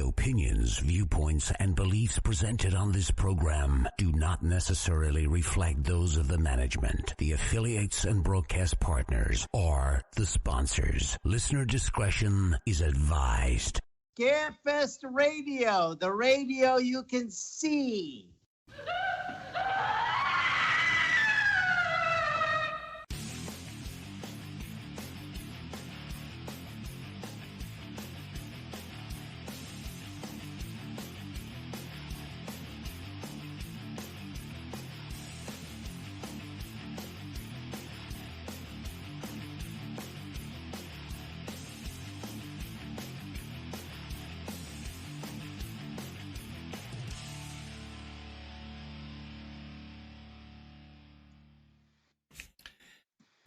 opinions, viewpoints, and beliefs presented on this program do not necessarily reflect those of the management, the affiliates and broadcast partners, or the sponsors. Listener discretion is advised. Scarefest Radio, the radio you can see.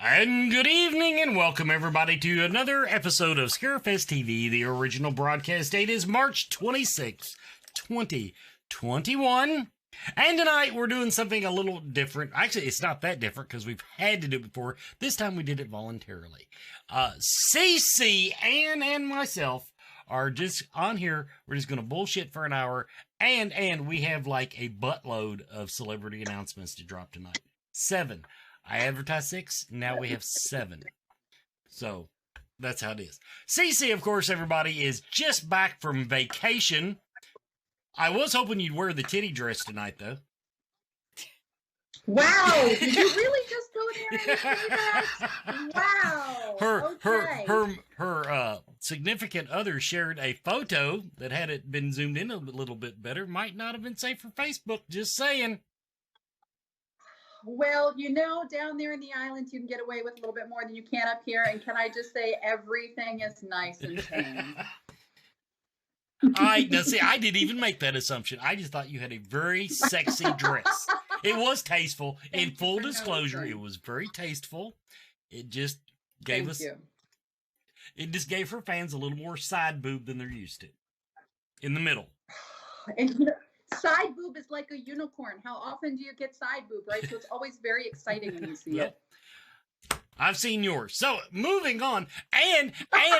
And good evening and welcome everybody to another episode of Scarefest TV. The original broadcast date is March 26, 2021. And tonight we're doing something a little different. Actually, it's not that different because we've had to do it before. This time we did it voluntarily. CC, Ann, and myself are just on here. We're just going to bullshit for an hour. And we have like a buttload of celebrity announcements to drop tonight. 7. I advertised 6, now we have 7. So, that's how it is. CC, of course, everybody, is just back from vacation. I was hoping you'd wear the titty dress tonight, though. Wow! Did you really just go there and say that? Wow! Her significant other shared a photo that, had it been zoomed in a little bit better, might not have been safe for Facebook, just saying. Well, you know, down there in the islands, you can get away with a little bit more than you can up here. And can I just say, everything is nice and tame. Now see, I didn't even make that assumption. I just thought you had a very sexy dress. It was tasteful. In full disclosure, it was very tasteful. It just gave it just gave her fans a little more side boob than they're used to. In the middle. And you know, side boob is like a unicorn. How often do you get side boob, right? So it's always very exciting when you see it. I've seen yours. So moving on, and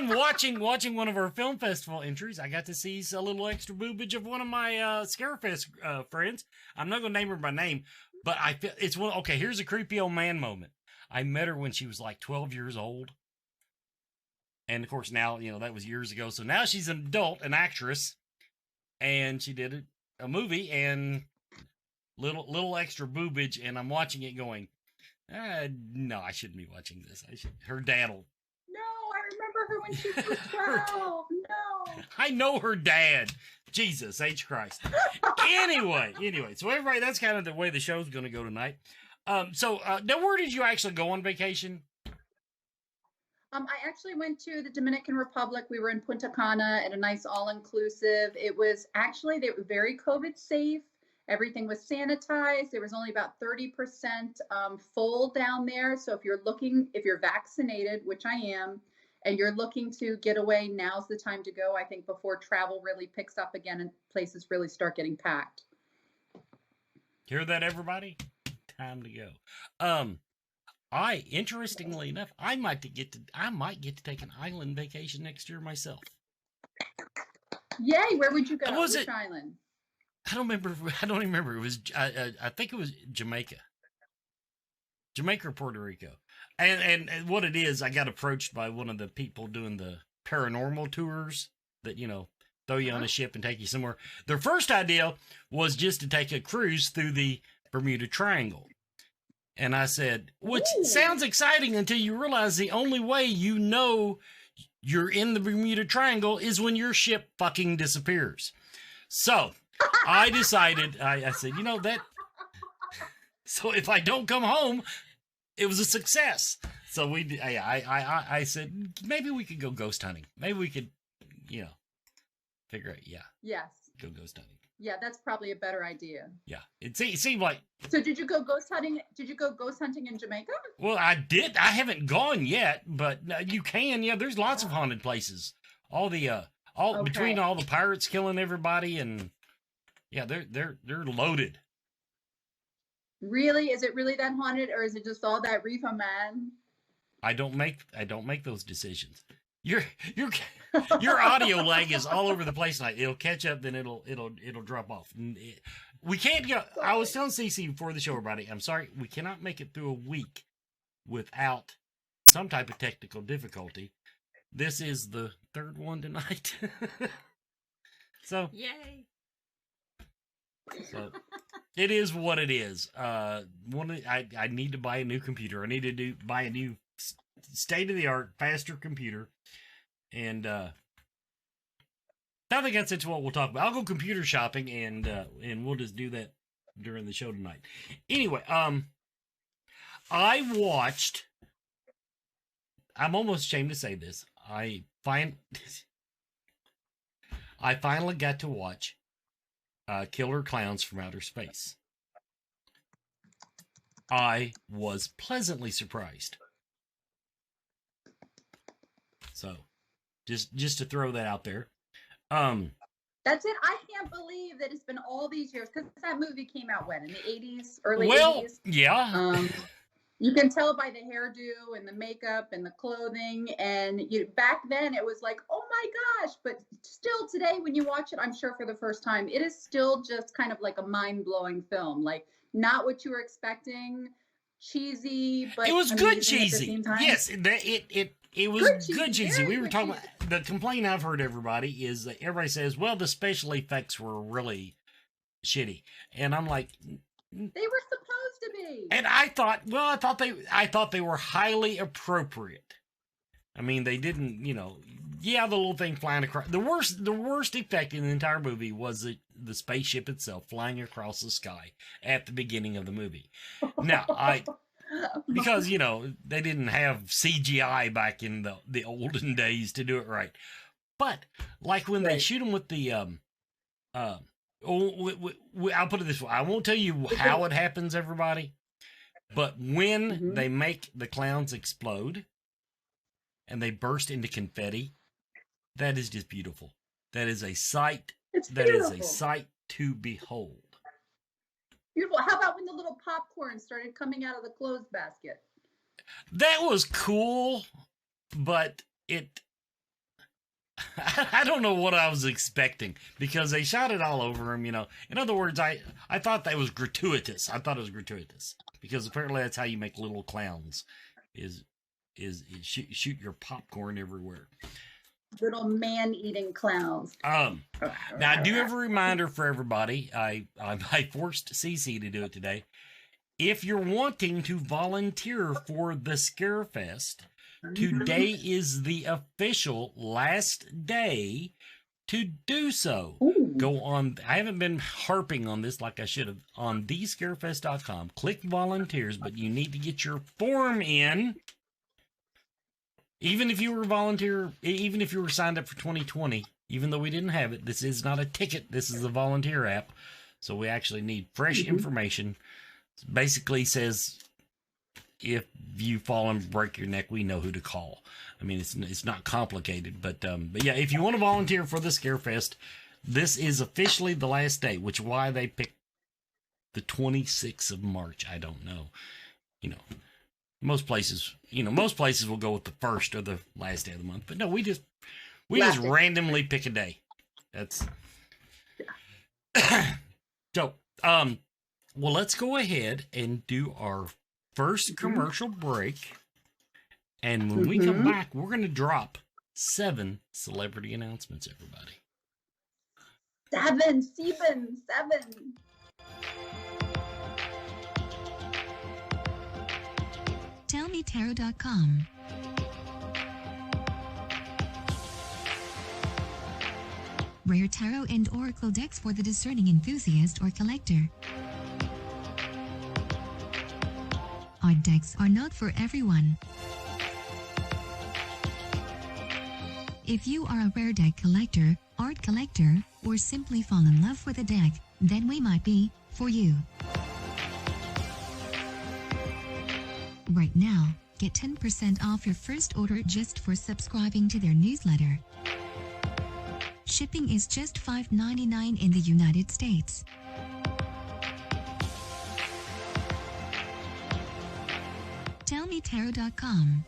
watching one of our film festival entries, I got to see a little extra boobage of one of my Scarefest friends. I'm not gonna name her by name, but I feel it's one. Okay, here's a creepy old man moment. I met her when she was like 12 years old, and of course now that was years ago. So now she's an adult, an actress, and she did a movie and little extra boobage, and I'm watching it going, no, I shouldn't be watching this. Her dad'll. No, I remember her when she was 12. No. I know her dad. Jesus H. Christ. Anyway, so everybody, that's kind of the way the show's going to go tonight. So now where did you actually go on vacation? I actually went to the Dominican Republic. We were in Punta Cana at a nice all-inclusive. It was actually, they were very COVID safe. Everything was sanitized. There was only about 30% full down there. So if you're vaccinated, which I am, and you're looking to get away, now's the time to go. I think before travel really picks up again and places really start getting packed. Hear that, everybody? Time to go. Interestingly enough, I might get to take an island vacation next year myself. Yay! Where would you go? Which island? I don't even remember. It was I think it was Jamaica or Puerto Rico. And what it is, I got approached by one of the people doing the paranormal tours that throw you on a ship and take you somewhere. Their first idea was just to take a cruise through the Bermuda Triangle. And I said, which sounds exciting until you realize the only way you're in the Bermuda Triangle is when your ship fucking disappears. So I decided, I said, that. So if I don't come home, it was a success. So I said, maybe we could go ghost hunting. Maybe we could, figure out, Yes. Go ghost hunting. Yeah, that's probably a better idea. Yeah, it seemed like. So did you go ghost hunting? Did you go ghost hunting in Jamaica? Well, I did. I haven't gone yet, but you can. Yeah, there's lots of haunted places. Between all the pirates killing everybody, and yeah, they're loaded. Really? Is it really that haunted, or is it just all that reefer, man? I don't make those decisions. Your your your audio lag is all over the place tonight. It'll catch up, then it'll drop off. We can't go. I was telling Cece before the show, everybody. I'm sorry, we cannot make it through a week without some type of technical difficulty. This is the third one tonight. So yay! So it is what it is. I need to buy a new computer. I need to buy a new state of the art, faster computer. And I think that's it. What we'll talk about. I'll go computer shopping, and we'll just do that during the show tonight. Anyway, I watched. I'm almost ashamed to say this. I finally got to watch Killer Clowns from Outer Space. I was pleasantly surprised. So, just to throw that out there. That's it. I can't believe that it's been all these years, because that movie came out when, in the 80s, early 80s? Well, yeah. You can tell by the hairdo and the makeup and the clothing. And back then it was like, oh my gosh. But still today, when you watch it, I'm sure for the first time, it is still just kind of like a mind-blowing film. Like, not what you were expecting. Cheesy, but it was good cheesy. cheesy. Yes, it was good cheesy. We were talking about, the complaint I've heard, everybody, is that everybody says, well, the special effects were really shitty. And I'm like, they were supposed to be. And I thought they were highly appropriate. I mean, they didn't, the little thing flying across. The worst effect in the entire movie was the spaceship itself flying across the sky at the beginning of the movie. Now, because, they didn't have CGI back in the olden days to do it right. But, like when they shoot them with the, I'll put it this way. I won't tell you how it happens, everybody. But when they make the clowns explode and they burst into confetti, that is just beautiful. That is a sight. That is a sight to behold. Beautiful. How about when the little popcorn started coming out of the clothes basket? That was cool, but I don't know what I was expecting, because they shot it all over him, In other words, I thought that was gratuitous. I thought it was gratuitous, because apparently that's how you make little clowns, is shoot your popcorn everywhere. Little man-eating clowns. Now I do have a reminder for everybody. I forced Cece to do it today. If you're wanting to volunteer for the Scarefest, today is the official last day to do so. Ooh. Go on. I haven't been harping on this like I should have. On thescarefest.com, click volunteers, but you need to get your form in. Even if you were signed up for 2020, even though we didn't have it, this is not a ticket. This is a volunteer app. So we actually need fresh information. It basically says, if you fall and break your neck, we know who to call. I mean, it's not complicated, but yeah, if you want to volunteer for the Scarefest, this is officially the last day, which is why they picked the 26th of March. I don't know. Most places will go with the first or the last day of the month, but no, we just randomly pick a day. That's so. Well, let's go ahead and do our first commercial break, and when we come back, we're going to drop 7 celebrity announcements. Everybody, 7. TellMeTarot.com. Rare tarot and oracle decks for the discerning enthusiast or collector. Our decks are not for everyone. If you are a rare deck collector, art collector, or simply fall in love with a deck, then we might be for you. Right now, get 10% off your first order just for subscribing to their newsletter. Shipping is just $5.99 in the United States. TellMeTarot.com.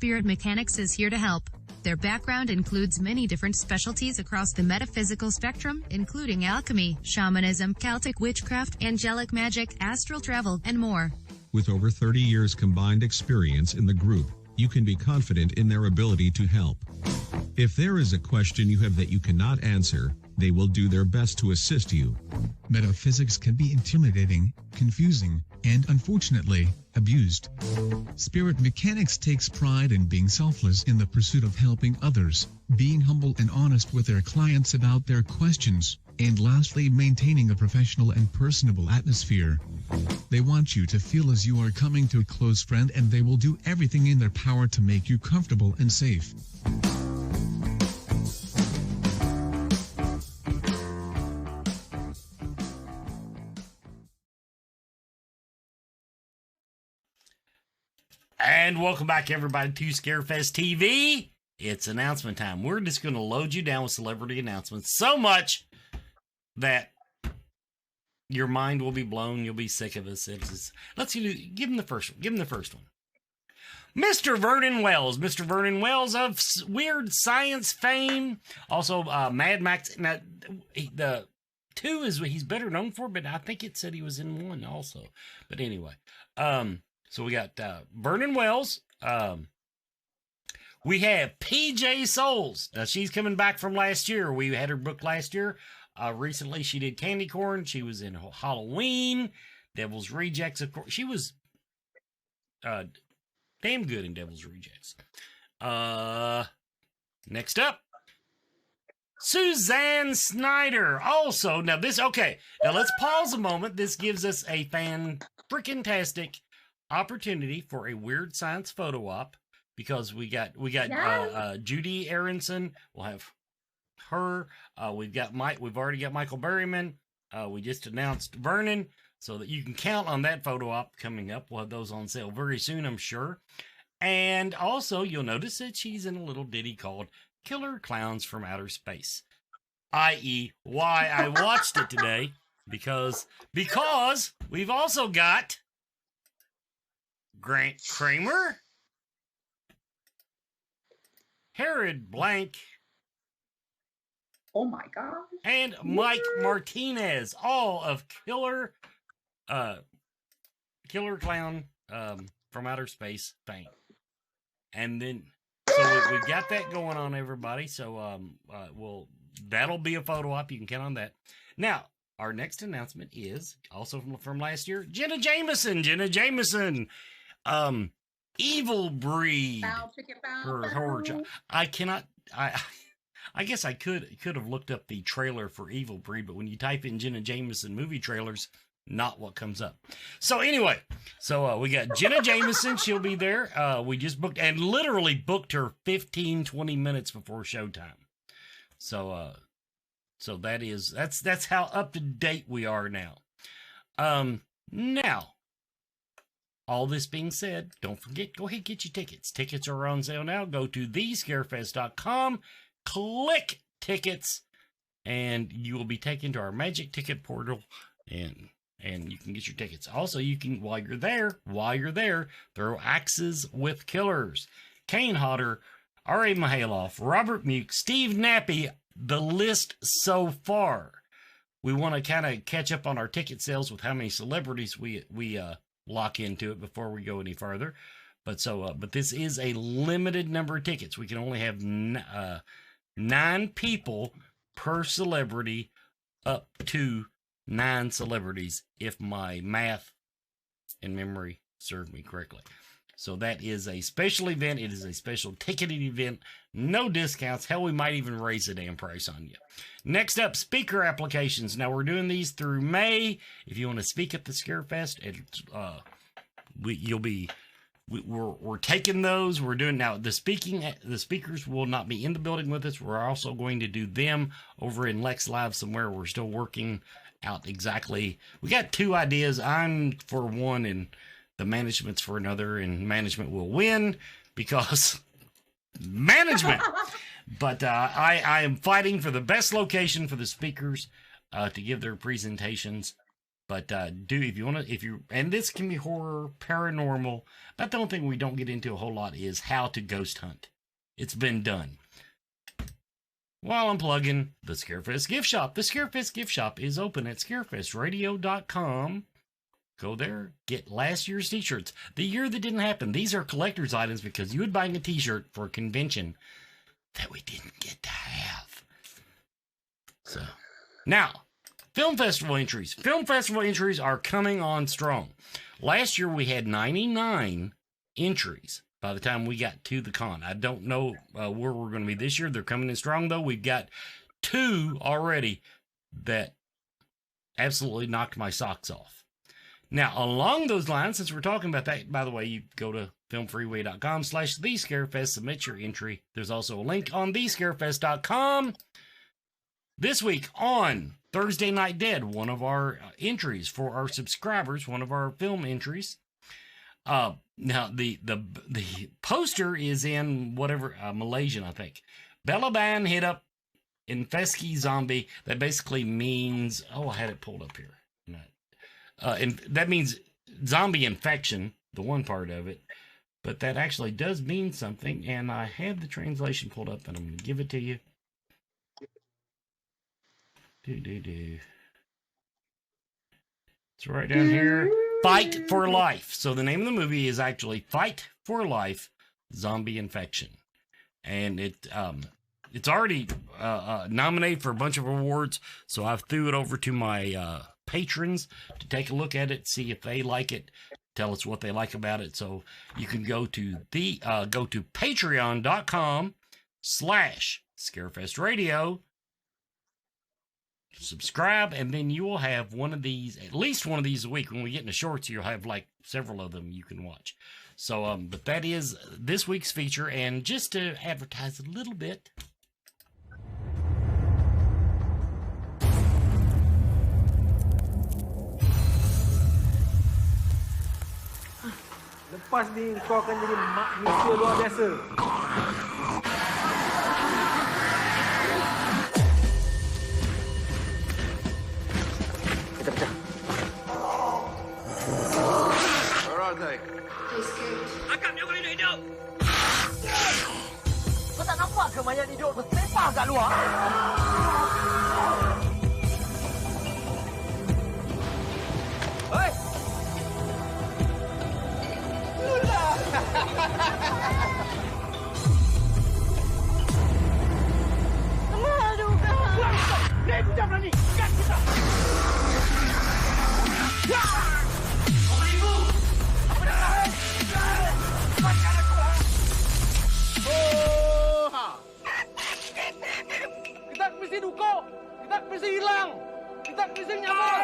Spirit Mechanics is here to help. Their background includes many different specialties across the metaphysical spectrum, including alchemy, shamanism, Celtic witchcraft, angelic magic, astral travel, and more. With over 30 years combined experience in the group, you can be confident in their ability to help. If there is a question you have that you cannot answer, they will do their best to assist you. Metaphysics can be intimidating, confusing, and unfortunately, abused. Spirit Mechanics takes pride in being selfless in the pursuit of helping others, being humble and honest with their clients about their questions, and lastly, maintaining a professional and personable atmosphere. They want you to feel as you are coming to a close friend, and they will do everything in their power to make you comfortable and safe. And welcome back, everybody, to Scarefest TV. It's announcement time. We're just going to load you down with celebrity announcements so much that your mind will be blown. You'll be sick of us. Let's give him the first one. Give him the first one. Mr. Vernon Wells. Mr. Vernon Wells of Weird Science fame. Also, Mad Max. Now, the 2 is what he's better known for, but I think it said he was in 1 also. But anyway, so we got Vernon Wells. We have PJ Souls. Now, she's coming back from last year. We had her booked last year. Recently, she did Candy Corn. She was in Halloween, Devil's Rejects. Of course, she was damn good in Devil's Rejects. Next up, Suzanne Snyder. Also, now let's pause a moment. This gives us a fan-freaking-tastic opportunity for a Weird Science photo op, because we got Judy Aronson. We'll have her. We've already got Michael Berryman. We just announced Vernon, so that you can count on that photo op coming up. We'll have those on sale very soon, I'm sure. And also, you'll notice that she's in a little ditty called Killer Clowns from Outer Space, i.e. why I watched it today, because we've also got Grant Kramer, Herod Blank, Oh my God. and Mike Martinez, all of Killer Clown from Outer Space fame. And then, so we've got that going on, everybody. So that'll be a photo op. You can count on that. Now, our next announcement is also from last year. Jenna Jameson. Evil Breed. Bow, chicka, bow, Her bow. horror job. I guess I could have looked up the trailer for Evil Breed, but when you type in Jenna Jameson movie trailers, not what comes up. So anyway, we got Jenna Jameson. She'll be there. We just booked, and literally booked her 15, 20 minutes before showtime. So that's how up to date we are now. Now, all this being said, don't forget, go ahead and get your tickets. Tickets are on sale now. Go to thescarefest.com, click tickets, and you will be taken to our magic ticket portal, and you can get your tickets. Also, you can, while you're there, throw axes with killers. Kane Hodder, R.A. Mihailoff, Robert Muke, Steve Nappy, the list so far. We want to kind of catch up on our ticket sales with how many celebrities we lock into it before we go any further. But this is a limited number of tickets. We can only have 9 people per celebrity, up to 9 celebrities, if my math and memory serve me correctly. So that is a special event. It is a special ticketed event. No discounts. Hell, we might even raise the damn price on you. Next up, speaker applications. Now, we're doing these through May. If you want to speak at the Scarefest, we're taking those. We're doing now the speakers will not be in the building with us. We're also going to do them over in Lex Live somewhere. We're still working out exactly. We got 2 ideas. I'm for one, and the management's for another, and management will win because management. But I am fighting for the best location for the speakers to give their presentations. But and this can be horror, paranormal. But the only thing we don't get into a whole lot is how to ghost hunt. It's been done. While I'm plugging the Scarefest gift shop. The Scarefest gift shop is open at scarefestradio.com. Go there, get last year's t-shirts. The year that didn't happen. These are collector's items because you would buy a t-shirt for a convention that we didn't get to have. So, now, film festival entries. Film festival entries are coming on strong. Last year we had 99 entries by the time we got to the con. I don't know where we're going to be this year. They're coming in strong, though. We've got 2 already that absolutely knocked my socks off. Now, along those lines, since we're talking about that, by the way, you go to filmfreeway.com/thescarefest, submit your entry. There's also a link on thescarefest.com. This week on Thursday Night Dead, one of our entries for our subscribers, one of our film entries. Now, the poster is in whatever, Malaysian, I think. Belaban hit up Infeski Zombie. That basically means, I had it pulled up here. And that means zombie infection, the one part of it. But that actually does mean something, and I have the translation pulled up, and I'm going to give it to you. It's right down here. Fight for Life. So the name of the movie is actually Fight for Life, Zombie Infection. And it's already nominated for a bunch of awards, so I've threw it over to my patrons to take a look at it, see if they like it, tell us what they like about it. So you can go to patreon.com/ScarefestRadio, subscribe, and then you will have one of these, at least one of these a week. When we get into shorts, you'll have like several of them you can watch. So, but that is this week's feature, and just to advertise a little bit. Lepas ni kau akan jadi manusia luar biasa. Kita pecah. Where are they? Akam jangan hidup-hidup. Kau tak nampak ke mayat hidup bersepah kat luar? Hei! Aduh, kau jangan berani. Kat kita. Apa dah? Macam aku. Oh, ha. Kita mesti duko. Kita mesti hilang. Kita mesti nyamar.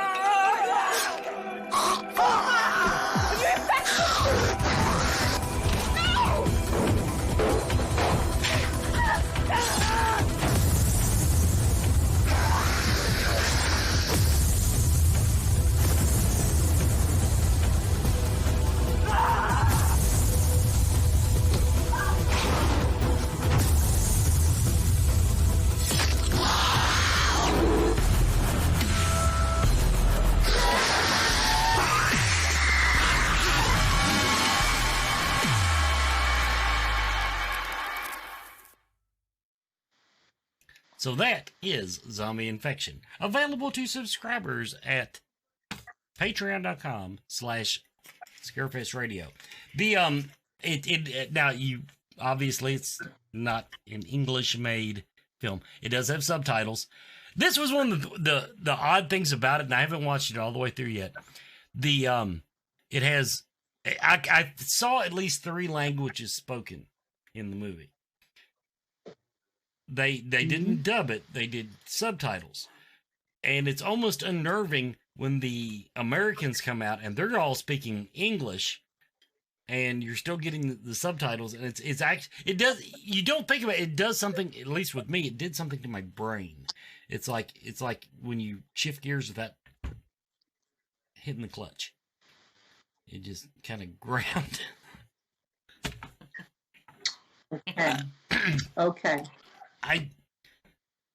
So that is Zombie Infection, available to subscribers at patreon.com/ScarefestRadio. Now you obviously it's not an English made film. It does have subtitles. This was one of the odd things about it, and I haven't watched it all the way through yet. It has I saw at least 3 languages spoken in the movie. They didn't dub it, they did subtitles. And it's almost unnerving when the Americans come out and they're all speaking English and you're still getting the subtitles, and it's actually, it does, you don't think about it, it does something, at least with me, it did something to my brain. It's like when you shift gears without hitting the clutch. It just kind of ground. Okay. Okay.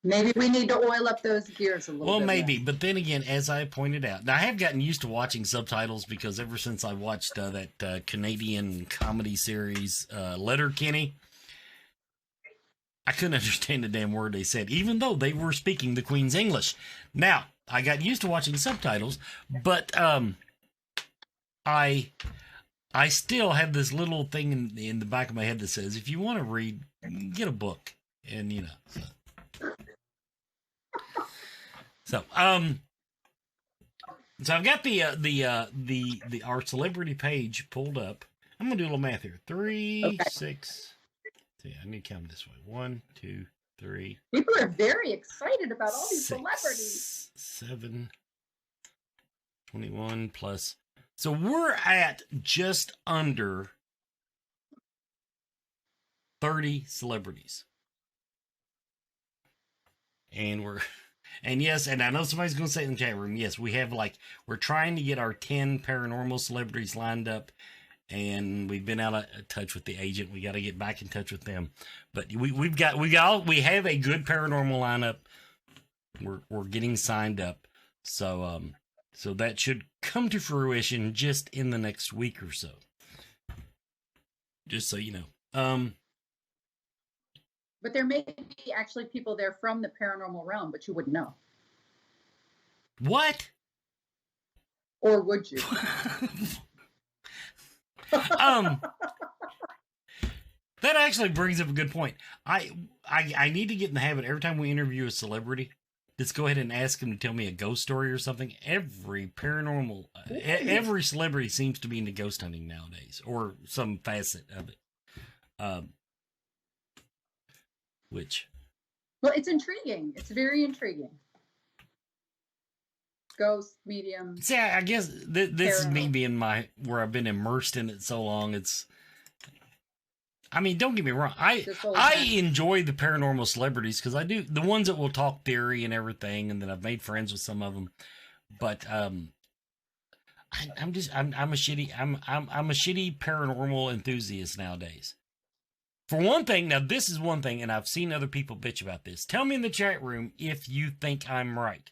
Maybe we need to oil up those gears a little bit. Well, maybe, more. but then again, as I pointed out, now I have gotten used to watching subtitles because ever since I watched that Canadian comedy series, Letterkenny, I couldn't understand a damn word they said, even though they were speaking the Queen's English. Now, I got used to watching subtitles, but I still have this little thing in the back of my head that says, if you want to read, get a book, and you know. So I've got the our celebrity page pulled up. I'm gonna do a little math here. 3, 6. Yeah, I need to count this way. 1, 2, 3. People are very excited about all these 6, celebrities. 7, 21 plus. So we're at just under 30 celebrities. And yes, and I know somebody's going to say in the chat room, yes, we're trying to get our 10 paranormal celebrities lined up, and we've been out of touch with the agent. We got to get back in touch with them. But we have a good paranormal lineup. We're getting signed up. So that should come to fruition just in the next week or so. Just so you know. But there may be actually people there from the paranormal realm, but you wouldn't know. What? Or would you? That actually brings up a good point. I need to get in the habit every time we interview a celebrity, let's go ahead and ask them to tell me a ghost story or something. Every paranormal, every celebrity seems to be into ghost hunting nowadays, or some facet of it. Well, it's intriguing. It's very intriguing. Ghost, medium. See, I guess this is me being where I've been immersed in it so long. I mean, don't get me wrong. I enjoy the paranormal celebrities because I do the ones that will talk theory and everything, and then I've made friends with some of them. But I'm a shitty paranormal enthusiast nowadays. For one thing, now this is one thing, and I've seen other people bitch about this. Tell me in the chat room if you think I'm right.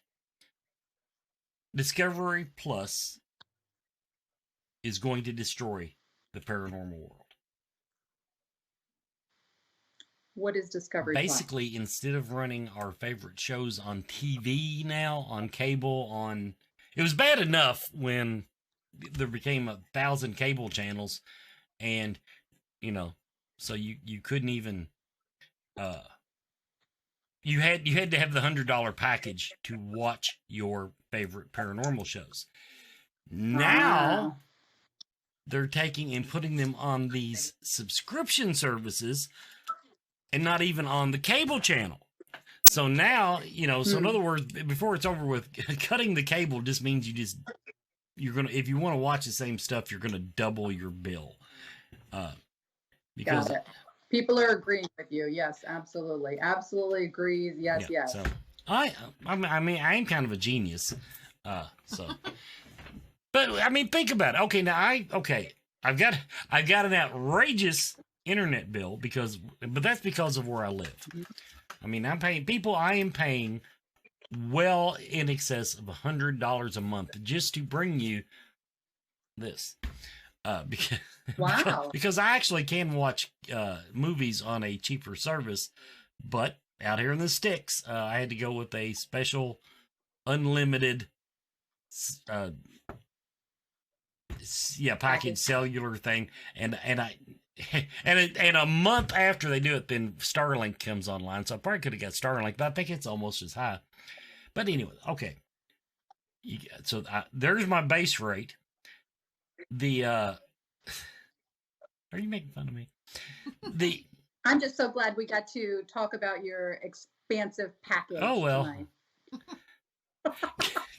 Discovery Plus is going to destroy the paranormal world. What is Discovery Basically, Plus? Instead of running our favorite shows on TV now, on cable, it was bad enough when there became 1,000 cable channels, and, you know, so you couldn't even, you had to have the $100 package to watch your favorite paranormal shows. Now, they're taking and putting them on these subscription services and not even on the cable channel. So now, you know, so in other words, before it's over with, cutting the cable just means you're going to, if you want to watch the same stuff, you're going to double your bill. Because got it. People are agreeing with you. Yes, absolutely. Absolutely agrees. Yes, yeah, yes. So I mean, I am kind of a genius. But I mean, think about it. Okay, now I've got an outrageous internet bill but that's because of where I live. I mean, I am paying well in excess of $100 a month just to bring you this. Because I actually can watch movies on a cheaper service, but out here in the sticks, I had to go with a special unlimited package cellular thing, and a month after they do it, then Starlink comes online. So I probably could have got Starlink, but I think it's almost as high. But anyway, okay. So there's my base rate. Are you making fun of me? I'm just so glad we got to talk about your expansive package. Oh well. Tonight.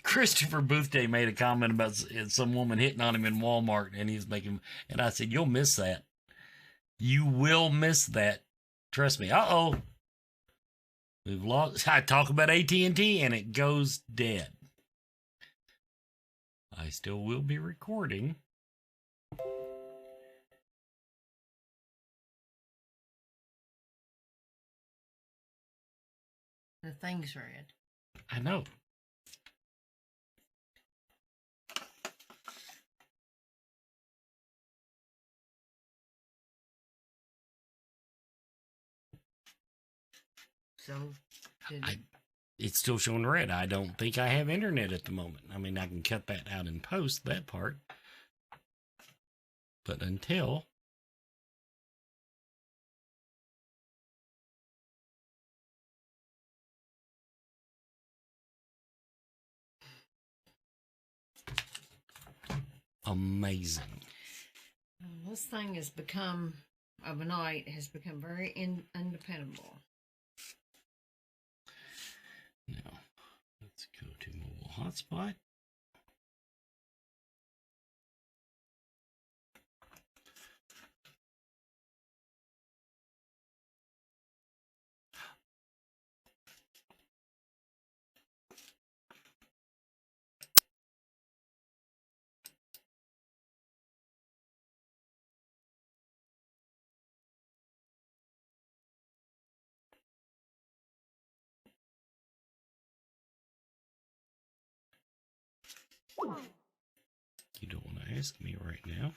Christopher Boothday made a comment about some woman hitting on him in Walmart, and and I said, "You'll miss that. You will miss that. Trust me." We've lost. I talk about AT&T, and it goes dead. I still will be recording. The thing's red. I know. So, it's still showing red. I don't think I have internet at the moment. I mean, I can cut that out and post that part. But until... Amazing. This thing has become, overnight, has become very undependable. Now, let's go to mobile hotspot. You don't want to ask me right now.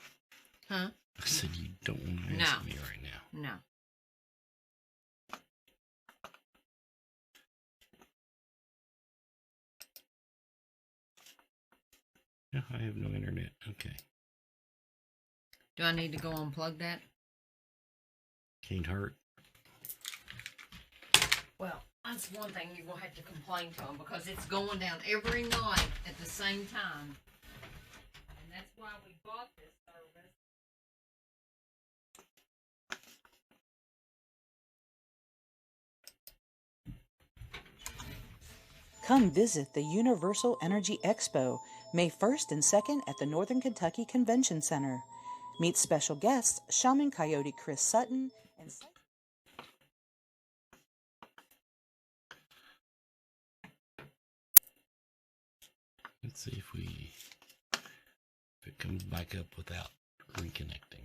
Huh? I said you don't want to ask me right now. No. Yeah, I have no internet. Okay. Do I need to go unplug that? Can't hurt. Well, that's one thing you're going to have to complain to them, because it's going down every night at the same time. And that's why we bought this service. Come visit the Universal Energy Expo, May 1st and 2nd at the Northern Kentucky Convention Center. Meet special guests, Shaman Coyote Chris Sutton, and... Let's see if it comes back up without reconnecting.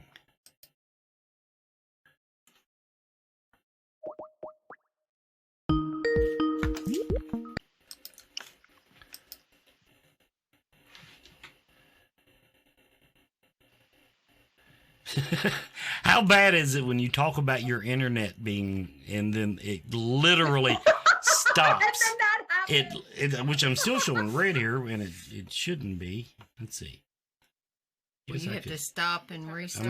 How bad is it when you talk about your internet being, and then it literally stops? Which I'm still showing red here, and it shouldn't be. Let's see. Well, you have to stop and restart.